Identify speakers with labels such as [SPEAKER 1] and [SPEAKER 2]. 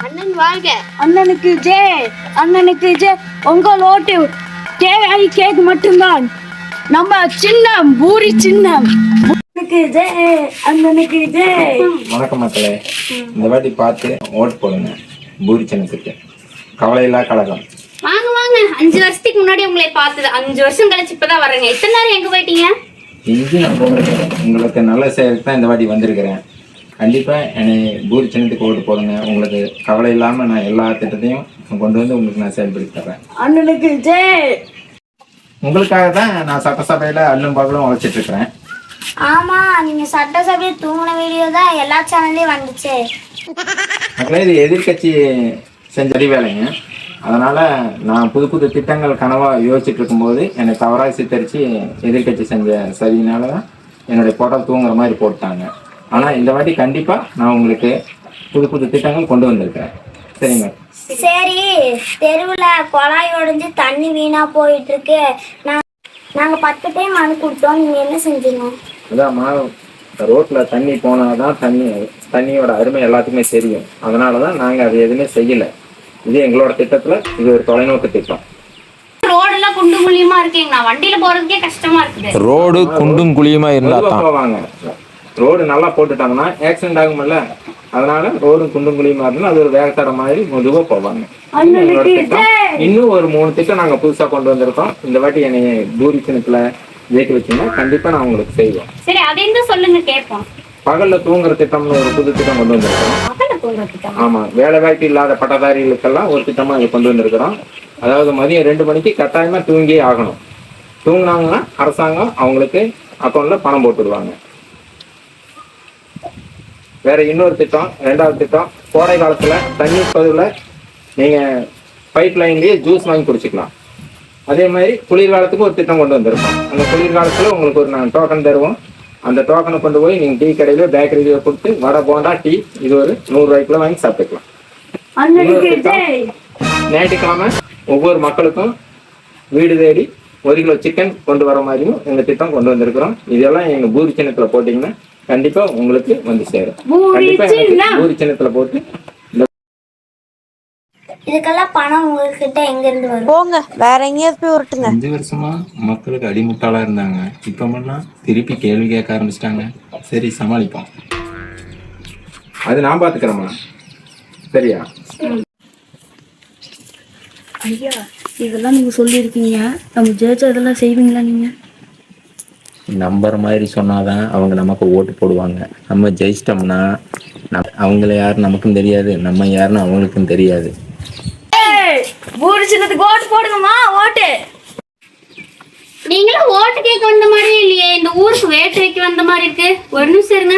[SPEAKER 1] அண்ணன் வாழ்க.
[SPEAKER 2] அண்ணனுக்கு ஜெய், அண்ணனுக்கு ஜெய். உங்கள் ஓட்டு கேக் மட்டும்தான். நம்ம சின்னம் பூரி சின்னம். ஜெய், அண்ணனுக்கு ஜெய்.
[SPEAKER 3] வணக்கம் மக்களே, இந்த வாட்டி பார்த்து ஓட்டு போடுங்க பூரி சின்னத்துக்கு. கவலையில்லா கழகம்.
[SPEAKER 1] வாங்க வாங்க, 5 வருஷத்துக்கு முன்னாடி உங்களை பார்த்தது, 5 வருஷம் கழிச்சு இப்பதான் வரேங்க. எத்தனை நேரம் எங்க போயிட்டீங்க?
[SPEAKER 3] இங்கேயும் உங்களுக்கு நல்ல செய்யறதுக்கு தான் இந்த வாட்டி வந்திருக்கிறேன். கண்டிப்பா என்னை பூரி சின்னத்துக்கு ஓட்டு போடுங்க. உங்களுக்கு கவலை இல்லாம நான் எல்லா திட்டத்தையும் கொண்டு வந்து உங்களுக்கு நான் செயல்படுத்தி தர்றேன்.
[SPEAKER 2] அண்ணனுக்கு ஜெய்.
[SPEAKER 3] உங்களுக்காக தான் நான் சட்டசபையில அல்லும் பகலும் உழைச்சிட்டு இருக்கிறேன்.
[SPEAKER 4] ஆமா, நீங்க சட்டசபையில் தூங்கின வீடியோ தான் எல்லா சேனல்லையும் வந்துச்சு.
[SPEAKER 3] மக்களே, இது எதிர்கட்சி செஞ்ச வேலைங்க. அதனால நான் புது புது திட்டங்கள் கனவா யோசிச்சுட்டு இருக்கும்போது என்னை தவறாக சித்தரிச்சு எதிர்கட்சி செஞ்ச சரியினால தான் என்னுடைய போட்டோ தூங்குற மாதிரி போட்டாங்க. ஆனா இந்த வாட்டி கண்டிப்பா நான் உங்களுக்கு புது புது திட்டங்கள் கொண்டு வந்திருக்கிறேன். சரிங்க.
[SPEAKER 4] சரி, தெருவுல குழாய் உடைஞ்சு தண்ணி வீணா போயிட்டு இருக்கு. நாங்க 10 டைம் மனு கொடுத்தோம், நீங்க என்ன செஞ்சீங்க?
[SPEAKER 3] அதாம்மா, ரோட்ல தண்ணி போனாதான் தண்ணியோட அருமை எல்லாத்துக்குமே தெரியும். அதனாலதான் நாங்க அது எதுவுமே செய்யல. இது எங்களோட திட்டத்துல இது ஒரு தொலைநோக்கு திட்டம்.
[SPEAKER 1] ரோடு எல்லாம் குண்டும் குழியுமா இருக்கீங்க, நான் வண்டியில போறதுக்கே கஷ்டமா இருக்குது.
[SPEAKER 5] ரோடு குண்டும் குழியுமா இருந்தா
[SPEAKER 3] போவாங்க. ரோடு நல்லா போட்டுட்டாங்கன்னா ஆக்சிடென்ட் ஆகும்ல. அதனால ரோடு குண்டும் குழியுமா இருந்தாலும் அது ஒரு வேகத்தட மாதிரி மெதுவா போவாங்க. இன்னும் ஒரு 3 திட்டம் நாங்க புதுசா கொண்டு வந்திருக்கோம். இந்த வாட்டி என்னை பூரி சின்னத்துல ஜெயிக்க வச்சீங்கன்னா கண்டிப்பா நான் உங்களுக்கு செய்வோம்.
[SPEAKER 1] சரி, அதையும் சொல்லுங்க கேட்போம்.
[SPEAKER 3] பகல்ல தூங்குற திட்டம்னு ஒரு புது திட்டம் கொண்டு வந்திருக்கோம். ஆமா, வேலை வாய்ப்பு இல்லாத பட்டதாரிகளுக்கெல்லாம் ஒரு திட்டமா இது கொண்டு வந்திருக்கிறோம். அதாவது மதியம் 2 மணிக்கு கட்டாயமா தூங்கியே ஆகணும். தூங்கினாங்கன்னா அரசாங்கம் அவங்களுக்கு அக்கௌண்ட்ல பணம் போட்டுடுவாங்க. வேற இன்னொரு திட்டம், 2வது திட்டம், கோடை காலத்துல தண்ணி பதிவுல நீங்க பைப் லைன்லயே ஜூஸ் வாங்கி குடிச்சுக்கலாம். அதே மாதிரி குளிர்காலத்துக்கு ஒரு திட்டம் கொண்டு வந்திருக்கோம். அந்த குளிர்காலத்துல உங்களுக்கு ஒரு நான் டோக்கன் தருவோம். அந்த டோக்கனை கொண்டு போய் நீங்க டீ கடையில பேக்கரியில கொடுத்து வடை போண்டா டீ இது ஒரு 100 ரூபாய்க்குள்ள வாங்கி சாப்பிட்டுக்கலாம். ஞாயிற்றுக்கிழமை ஒவ்வொரு மக்களுக்கும் வீடு தேடி 1 கிலோ சிக்கன் கொண்டு வர மாதிரியும் எங்க திட்டம் கொண்டு வந்திருக்கிறோம். இதெல்லாம் எங்க பூரி சின்னத்துல போட்டீங்கன்னா கண்டிப்பா உங்களுக்கு வந்து சேரும். கண்டிப்பா பூரி சின்னத்துல போட்டு
[SPEAKER 4] இதுக்கெல்லாம் பணம் உங்ககிட்ட எங்க இருந்து வரும்?
[SPEAKER 2] போங்க, வேற எங்கேயாவது போய் உருட்டுங்க.
[SPEAKER 3] 5 வருஷமா மக்களுக்கு அடிமுட்டாளா இருந்தாங்க. இப்பமெல்லாம் திருப்பி கேள்வி கேட்க ஆரம்பிச்சிட்டாங்க. சரி, சமாளிப்போம். அது நான் பாத்துக்கிறேம்மா. சரியா?
[SPEAKER 2] ஐயா, இதெல்லாம் நீங்க சொல்லியிருக்கீங்க. நம்ம ஜெயிச்சா இதெல்லாம் செய்வீங்களா நீங்க?
[SPEAKER 5] நம்புற மாதிரி சொன்னாதான் அவங்க நமக்கு ஓட்டு போடுவாங்க. நம்ம ஜெயிச்சிட்டோம்னா அவங்கள யாருன்னு நமக்கும் தெரியாது, நம்ம யாருன்னு அவங்களுக்கும் தெரியாது.
[SPEAKER 2] பூரி சின்னத்துக்கு ஓட்டு போடுங்கம்மா, ஓட்டு.
[SPEAKER 1] நீங்களும் ஓட்டு கேட்க வந்த மாதிரி இல்லையே, இந்த ஊருக்கு வேட்டு வைக்க வந்த மாதிரி இருக்கு. ஒரு நிமிஷம் இருங்க.